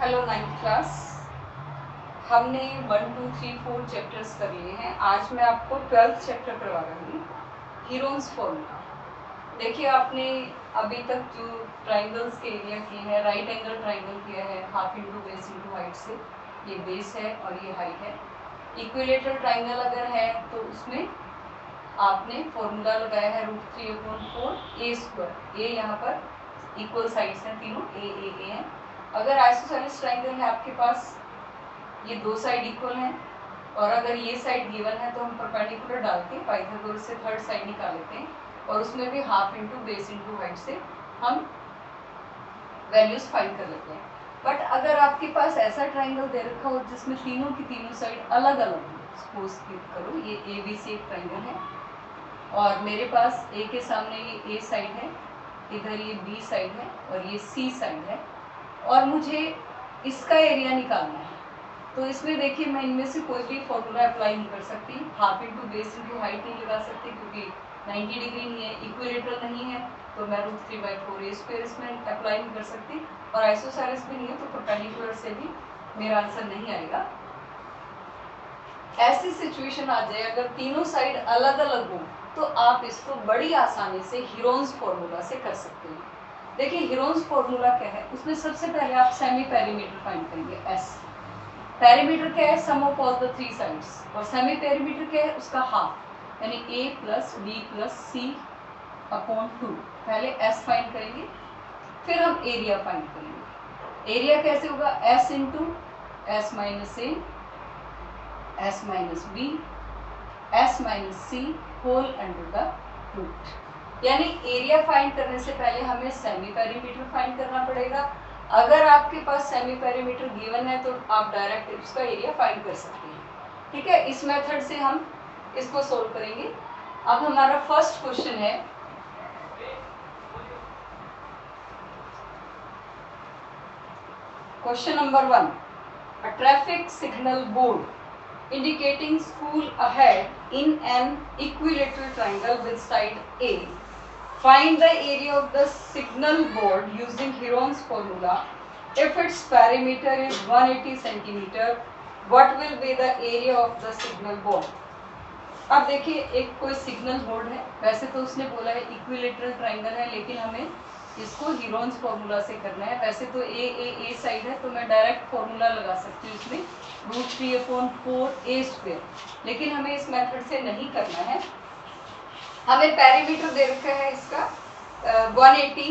Hello 9th class. हमने 1, 2, 3, 4 chapters कर लिए हैं। आज मैं आपको 12th चैप्टर करवा रही हूँ, हीरोन्स फॉर्मूला। देखिए, आपने अभी तक जो ट्राइंगल्स के एरिया किए हैं, राइट एंगल ट्राइंगल किया है half into base into height से, ये बेस है और ये हाइट है। इक्विलेटरल ट्राइंगल अगर है तो उसमें आपने फॉर्मूला लगाया है √3/4 ए स्क्वायर। ए यहाँ पर इक्वल साइड्स हैं, तीनों ए हैं। अगर आइसोसेलेस ट्राइंगल है आपके पास, ये दो साइड इक्वल हैं और अगर ये साइड गिवन है तो हम परपेंडिकुलर डाल के पाइथागोरस से थर्ड साइड निकाल लेते हैं और उसमें भी half into base into height से हम वैल्यूज फाइंड कर लेते हैं। बट अगर आपके पास ऐसा ट्राइंगल दे रखा हो जिसमें तीनों की तीनों साइड अलग अलग हो, सपोज करो ये ए बी सी एक ट्राइंगल है और मेरे पास ए के सामने ये ए साइड है, इधर ये बी साइड है और ये सी साइड है और मुझे इसका एरिया निकालना है। तो इसमें देखिए, मैं इनमें से कोई भी फॉर्मूला अप्लाई नहीं कर सकती। Half into base into height नहीं लगा सकती क्योंकि 90 डिग्री नहीं है, इक्विलेटरल नहीं है, तो मैं √3/4 ए स्क्वायर इसमें अप्लाई नहीं कर सकती और आइसोसेलेस भी नहीं है तो परपेंडिकुलर से भी मेरा आंसर नहीं आएगा। ऐसी सिचुएशन आ जाए अगर तीनों साइड अलग अलग हो तो आप इसको बड़ी आसानी से हीरोन्स फॉर्मूला से कर सकते हैं। देखिए, हीरोन्स फॉर्मूला क्या है, उसमें सबसे पहले आप सेमी पेरीमीटर फाइंड करेंगे। एस पेरीमीटर क्या है, sum of all the three sides, और सेमी पेरीमीटर क्या है, उसका हाफ, यानी a + b + c/2। पहले s फाइंड करेंगे, फिर हम एरिया फाइंड करेंगे। एरिया कैसे होगा, s × s - a s - b s - c whole under the root. यानी एरिया फाइंड करने से पहले हमें सेमी पेरीमीटर फाइंड करना पड़ेगा। अगर आपके पास सेमी पेरीमीटर गिवन है तो आप डायरेक्ट उसका एरिया फाइंड कर सकते हैं। ठीक है, इस मेथड से हम इसको सोल्व करेंगे। अब हमारा फर्स्ट क्वेश्चन है, question number 1, a traffic signal board indicating school ahead in an equilateral triangle with side A. Find the area of the signal board using Heron's formula. If its perimeter is 180 cm, what will be the area of the signal board? अब देखिए, एक कोई signal board है, वैसे तो उसने बोला है इक्विलेटरल ट्राइंगल है, लेकिन हमें इसको हीरोन्स फॉर्मूला से करना है। वैसे तो ए साइड है तो मैं डायरेक्ट फॉर्मूला लगा सकती हूँ इसमें √3/4 ए स्क्वायर, लेकिन हमें इस मेथड से नहीं करना है। हमें पेरीमीटर दे रखा है इसका 180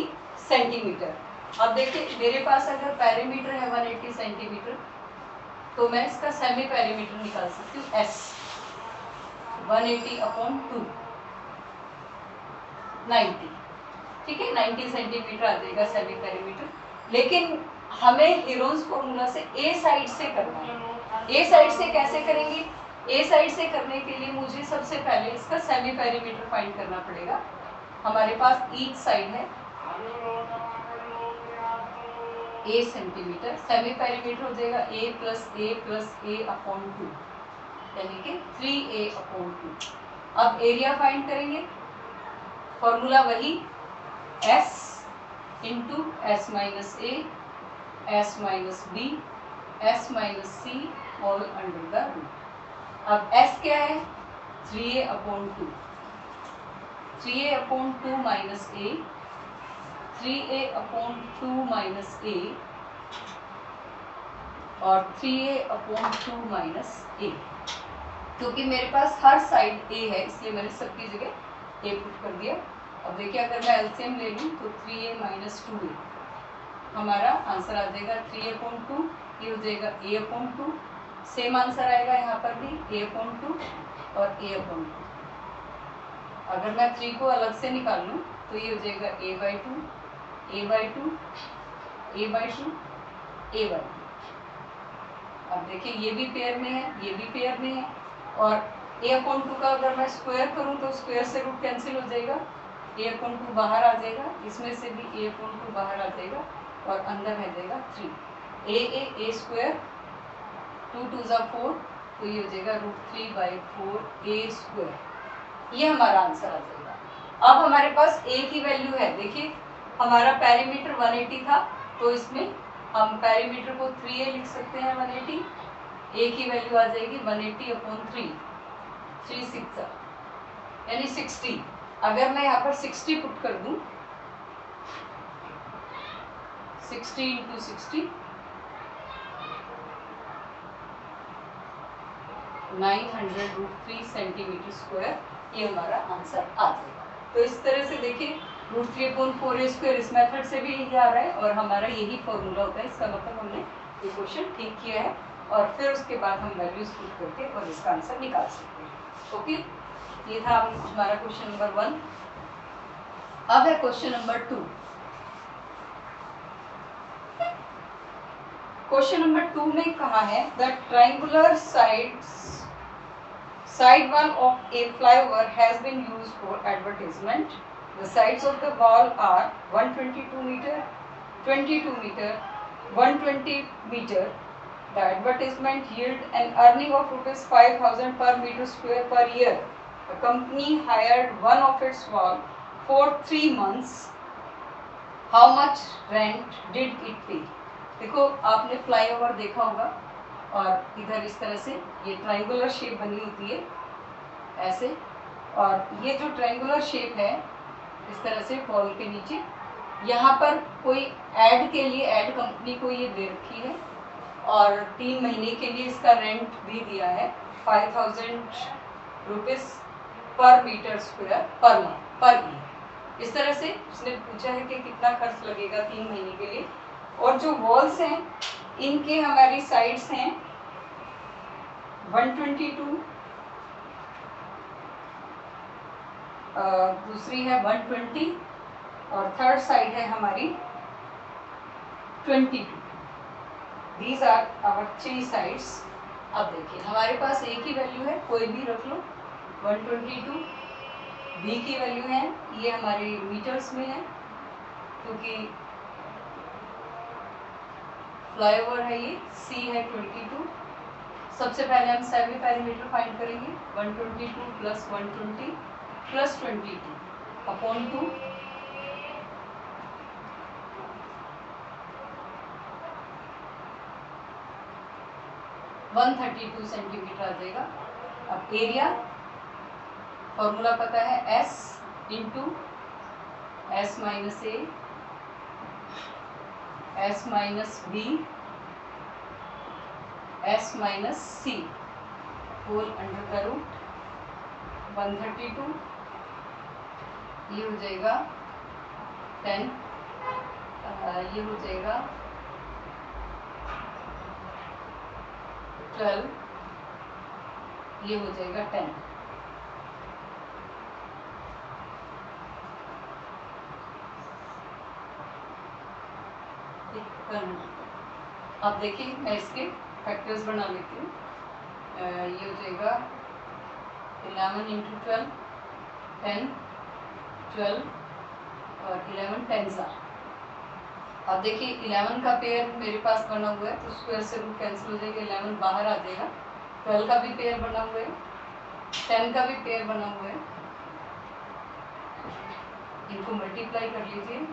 सेंटीमीटर। अब देखिए, मेरे पास अगर पेरीमीटर है 180 सेंटीमीटर तो मैं इसका सेमी पेरीमीटर निकाल सकती हूँ, एस 180/2 90। ठीक है, 90 सेंटीमीटर आ जाएगा सेमी पेरीमीटर। लेकिन हमें हीरोन्स फॉर्मूला से ए साइड से करना है। ए साइड से कैसे करेंगे, ए साइड से करने के लिए मुझे सबसे पहले इसका सेमी पेरीमीटर फाइंड करना पड़ेगा। हमारे पास ईच साइड है ए सेंटीमीटर, सेमी पेरीमीटर हो जाएगा a + a + a/2 यानी कि 3a/2। अब एरिया फाइंड करेंगे, फॉर्मूला वही s × s - a s - b s - c whole under the root. अब s क्या है, 3a/2, 3a/2 - a 3a/2 - a और 3a/2 - a। क्योंकि मेरे पास हर साइड a है इसलिए मैंने सबकी जगह a पुट कर दिया। अब देखिए, अगर मैं एलसीएम ले लूँ तो 3a - 2a हमारा आंसर आ जाएगा 3a/2, ये हो जाएगा a/2। सेम आंसर आएगा यहाँ पर भी a/2 और a/2। अगर मैं 3 को अलग से निकाल लूँ तो ये हो जाएगा a/2 a/2 a/2 a/2। अब देखिए, ये भी पेयर में है, ये भी पेयर में है, और a/2 का अगर मैं स्क्वायर करूं तो स्क्वायर से रूट कैंसिल हो जाएगा, a/2 बाहर आ जाएगा, इसमें से भी a/2 बाहर आ जाएगा और अंदर रह जाएगा 3 a स्क्वायर 2 2 = 4, तो ये हो जाएगा √3/4 ए स्क्वायर। ये हमारा आंसर आ जाएगा। अब हमारे पास a की वैल्यू है, देखिए हमारा पेरीमीटर 180 था तो इसमें हम पेरीमीटर को 3a लिख सकते हैं 180, a की वैल्यू आ जाएगी 180/3, 3 6 यानी 60। अगर मैं यहाँ पर 60 पुट कर दूं, 60 × 60 900√3 सेंटीमीटर स्क्वायर, ये हमारा आंसर आ जाएगा। तो इस तरह से देखिए √3/4a², इस मेथड से भी ये आ रहा है और हमारा यही फॉर्मूला होता है। इसका मतलब हमने ये क्वेश्चन ठीक किया है और फिर उसके बाद हम वैल्यूज पुट करके और इसका आंसर निकाल सकते हैं। ओके, ये था हमारा क्वेश्चन नंबर 1। अब है क्वेश्चन नंबर 2। क्वेश्चन नंबर 2 में कहा है the triangular side wall of a flyover has been used for advertisement. The sides of the wall are 122 meter, 22 meter, 120 meter. The advertisement yield an earning of ₹5,000 per meter square per year. The company hired one of its wall for 3 months. How much rent did it pay? देखो आपने flyover देखा होगा और इधर इस तरह से ये ट्रायंगुलर शेप बनी होती है ऐसे, और ये जो ट्रायंगुलर शेप है इस तरह से वॉल के नीचे, यहाँ पर कोई ऐड के लिए ऐड कंपनी को ये दे रखी है और 3 महीने के लिए इसका रेंट भी दिया है 5,000 rupees per metre square per month per year. इस तरह से उसने पूछा है कि कितना खर्च लगेगा 3 महीने के लिए। और जो वॉल्स हैं इनके हमारी साइड्स हैं 122, दूसरी है 120 और थर्ड साइड है हमारी 22। These are our 3 sides. अब देखिए हमारे पास ए की वैल्यू है, कोई भी रख लो 122, बी की वैल्यू है, ये हमारे मीटर्स में है क्योंकि फ्लाईओवर है ये, सी है 22। सबसे पहले हम सेमी पेरीमीटर फाइंड करेंगे, 122 + 120 + 22/2, 132 सेंटीमीटर आ जाएगा। अब एरिया फॉर्मूला पता है, S × S - A S - B S - C whole under √ 132, ये हो जाएगा 10, ये हो जाएगा 12, ये हो जाएगा 10। अब देखिए मैं इसके फैक्टर्स बना लेती हूँ। ये हो जाएगा 11 × 12 10, 12 और 11 10s are। अब देखिए 11 का पेयर मेरे पास बना हुआ है तो स्क्वायर से रूट कैंसिल हो जाएगा, 11 बाहर आ जाएगा। 12 का भी पेयर बना हुआ है, 10 का भी पेयर बना हुआ है, इनको मल्टीप्लाई कर लीजिए,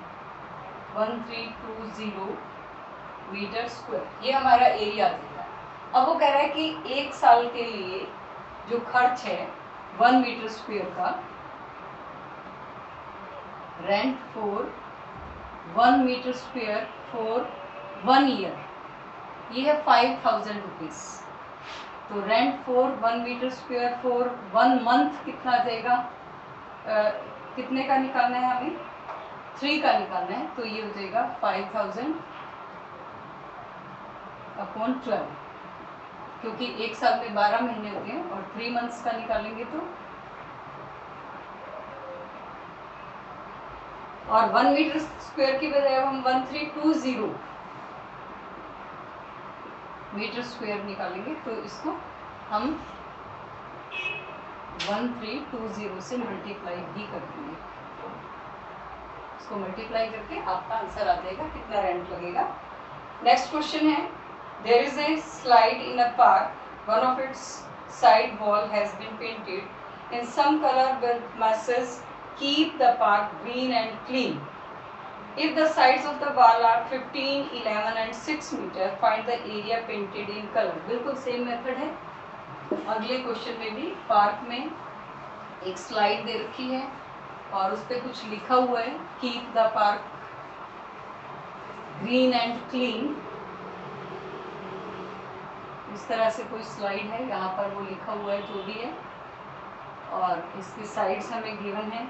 1320 मीटर स्क्वायर, ये हमारा एरिया आ जाएगा। अब वो कह रहा है कि 1 साल के लिए जो खर्च है 1 मीटर स्क्वायर का, rent for 1 metre square for 1 year, ये है 5,000 रुपीज़। तो rent for 1 metre square for 1 month कितना आ जाएगा, कितने का निकालना है हमें, 3 का निकालना है, तो ये हो जाएगा 5,000/12, क्योंकि 1 साल में 12 महीने होते हैं और 3 मंथ्स का निकालेंगे तो, और 1 मीटर स्क्वायर की बजाय अब हम 1320 मीटर स्क्वायर निकालेंगे तो इसको हम 1320 से मल्टीप्लाई भी कर देंगे। इसको मल्टीप्लाई करके आपका आंसर आ जाएगा कितना रेंट लगेगा। नेक्स्ट क्वेश्चन है, there is a slide in a park, one of its side wall has been painted in some colour with message keep the park green and clean. If the sides of the wall are 15, 11 and 6 meter, find the area painted in color. बिल्कुल same method है। अगले question में भी park में एक slide दे रखी है और उस पर कुछ लिखा हुआ है, keep the park green and clean. इस तरह से कोई स्लाइड है, यहाँ पर वो लिखा हुआ है जो भी है, और इसकी साइड्स हमें गिवन है,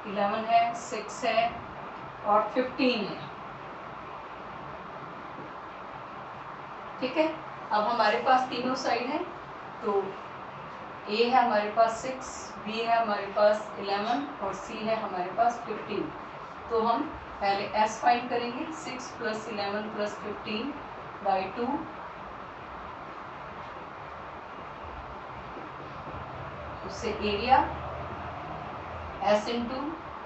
11 है, 6 है और 15 है। ठीक है, अब हमारे पास तीनों साइड है, तो ए है हमारे पास 6, बी है हमारे पास 11 और सी है हमारे पास 15। तो हम पहले एस फाइंड करेंगे, 6 + 11 + 15 / 2। उससे area s into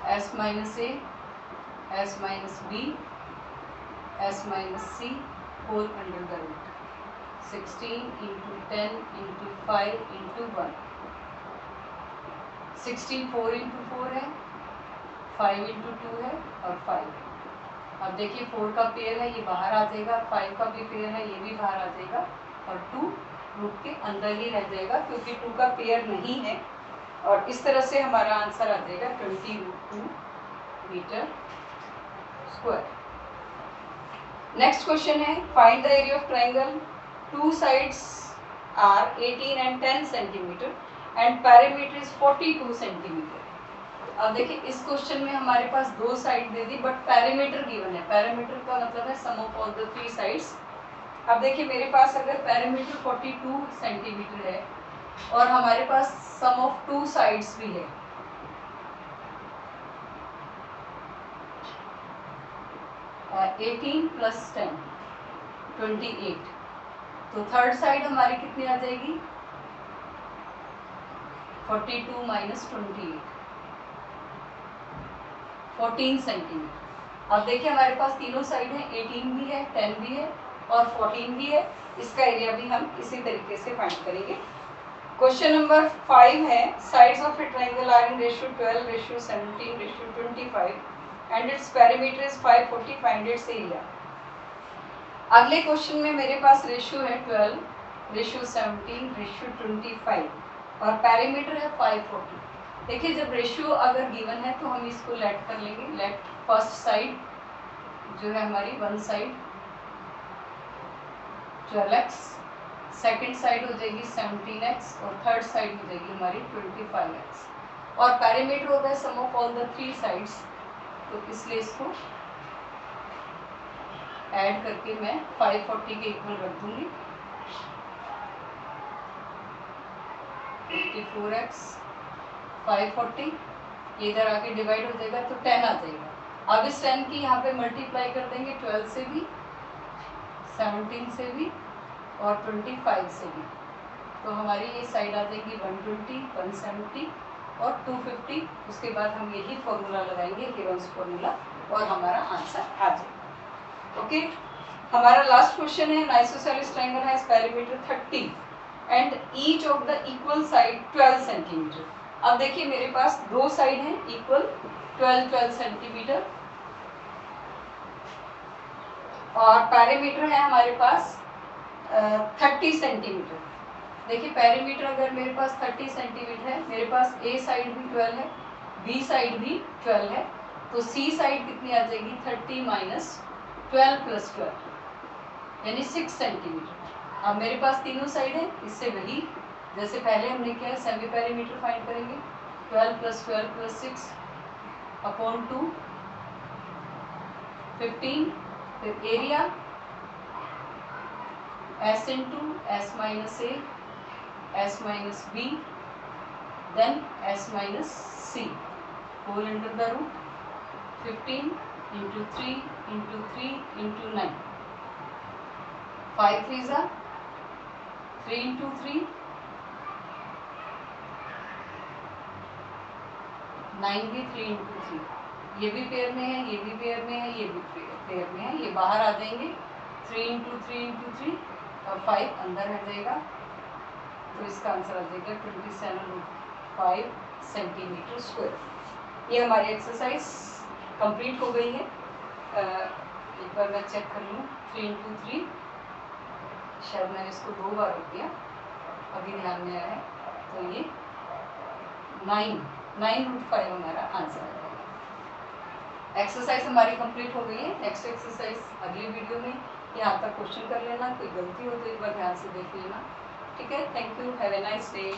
s minus a s minus b s minus c whole under the root 16 × 10 × 5 × 1। 16 4 × 4 है, 5 × 2 है और 5 है। अब देखिए 4 का पेयर है, ये बाहर आ जाएगा, 5 का भी पेयर है, ये भी बाहर आ जाएगा और 2 रूट के अंदर ही रह जाएगा क्योंकि 2 का पेयर नहीं है। और इस तरह से हमारा आंसर आ जाएगा 20√2 मीटर स्क्वायर। नेक्स्ट क्वेश्चन है, find the area of triangle, two sides are 18 and 10 centimetre and parameter is 42 centimetre. अब देखिए इस क्वेश्चन में हमारे पास दो साइड दे दी बट पैरामीटर गिवन है। पैरामीटर का मतलब है sum of all the 3 sides. अब देखिए मेरे पास अगर पैरामीटर 42 सेंटीमीटर है और हमारे पास सम ऑफ 2 साइड्स भी है, और 18 + 10 28, तो थर्ड साइड हमारी कितनी आ जाएगी, 42 - 28 14 सेंटीमीटर। अब देखिए हमारे पास तीनों साइड है, 18 भी है, 10 भी है और 14 भी है। इसका एरिया भी हम इसी तरीके से फाइंड करेंगे। क्वेश्चन नंबर 5 है, sides of a triangle are in ratio 12, ratio 17, ratio 25 and its perimeter is 540, find its area. अगले क्वेश्चन में मेरे पास रेशियो है 12, रेशियो 17, रेशियो 25 और पैरामीटर है 540। देखिए जब रेशियो अगर गिवन है तो हम इसको लेट कर लेंगे। लेट फर्स्ट साइड जो है हमारी one side 12x, second side हो जाएगी 17x और थर्ड साइड हो जाएगी हमारी 25x। और पैरामीटर होता है sum of all the 3 sides, तो इसलिए इसको ऐड करके मैं 540 के इक्वल रख दूंगी। 54x 540, इधर आके डिवाइड हो जाएगा तो 10 आ जाएगा। अब इस 10 की यहाँ पे मल्टीप्लाई कर देंगे 12 से भी, 17 से भी और 25 से भी, तो हमारी ये साइड आ जाएगी 120, 170 और 250। उसके बाद हम यही फॉर्मूला लगाएंगे, हीरोन्स फॉर्मूला, और हमारा आंसर आ जाएगा। ओके, हमारा लास्ट क्वेश्चन है, isosceles triangle has perimeter 30 and each of the equal side 12 centimetre. अब देखिए मेरे पास दो साइड हैं इक्वल 12 सेंटीमीटर और पैरीमीटर है हमारे पास 30 सेंटीमीटर। देखिए पैरीमीटर अगर मेरे पास 30 सेंटीमीटर है, मेरे पास ए साइड भी 12 है, बी साइड भी 12 है, तो सी साइड कितनी आ जाएगी 30 - 12 + 12 यानी 6 सेंटीमीटर। अब मेरे पास तीनों साइड है, इससे वही जैसे पहले हमने किया सेमी पैरीमीटर फाइंड करेंगे। 12 + 12 + 6 अपॉन 2 15, फिर area s into s - a s - b then s - c whole under the root 15 × 3 × 3 × 9, 5 3 = 3 × 3, 9 भी 3 × 3, ये भी पेयर में है, ये भी पेयर में है, ये भी पेयर में है, ये बाहर आ जाएंगे 3 × 3 × 3 और 5 अंदर रह जाएगा, तो इसका आंसर आ जाएगा 27√5 सेंटीमीटर स्क्वायर। ये हमारी एक्सरसाइज कंप्लीट हो गई है। एक बार मैं चेक कर लूँ। 3 इंटू 3, शायद मैंने इसको 2 बार रख दिया, अभी ध्यान में आया है। तो ये 9√5 हमारा आंसर है। एक्सरसाइज हमारी कंप्लीट हो गई है। नेक्स्ट एक्सरसाइज अगली वीडियो में। यहाँ तक क्वेश्चन कर लेना, कोई गलती हो तो एक बार ध्यान से देख लेना। ठीक है, thank you, have a nice day.